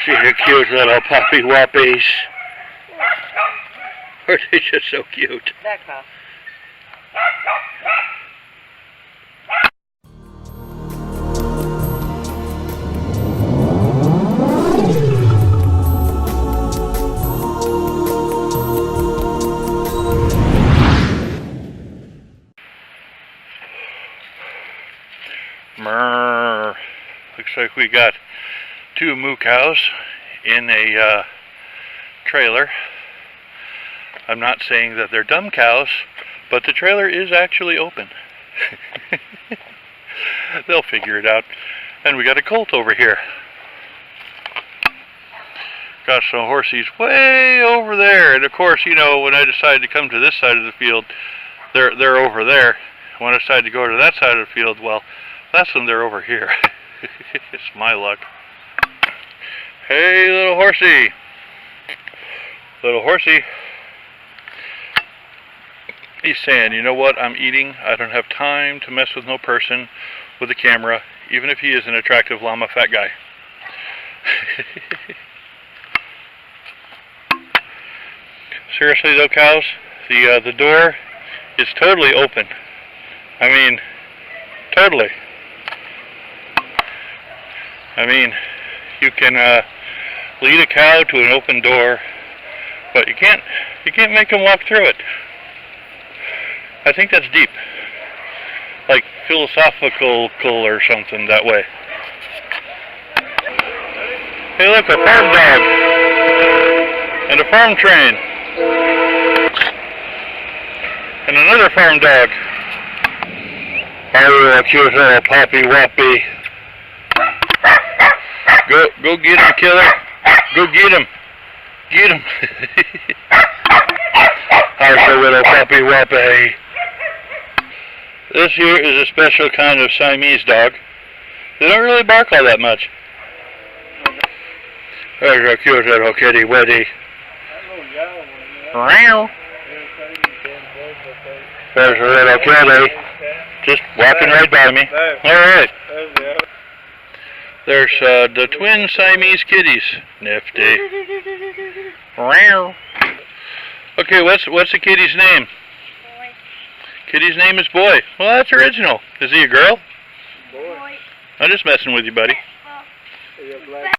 See the cute little puppy wuppies. Are they just so cute? That cow. Mrrr. Looks like we got 2 moo cows in a trailer. I'm not saying that they're dumb cows, but the trailer is actually open. They'll figure it out. And we got a colt over here. Got some horsies way over there. And of course, you know, when I decide to come to this side of the field, they're over there. When I decide to go to that side of the field, well, that's when they're over here. It's my luck. Hey, little horsey. Little horsey. He's saying, you know what, I'm eating. I don't have time to mess with no person with a camera, even if he is an attractive llama fat guy. Seriously though, cows, the door is totally open. I mean, totally. I mean, you can lead a cow to an open door, but you can't make them walk through it. I think that's deep, like philosophical or something that way. Hey, look, a farm dog and a farm train and another farm dog. Oh, cute little puppy wuppy. Go get him, killer. Go get him. Get him. How's the little puppy wuppy? This here is a special kind of Siamese dog. They don't really bark all that much. There's a cute little kitty wetty. There's a little kitty. Just walking right by me. Alright. There's the twin Siamese kitties. Nifty. Okay, what's the kitty's name? Boy. Kitty's name is Boy. Well, that's original. Is he a girl? Boy. I'm just messing with you, buddy. Well, he's black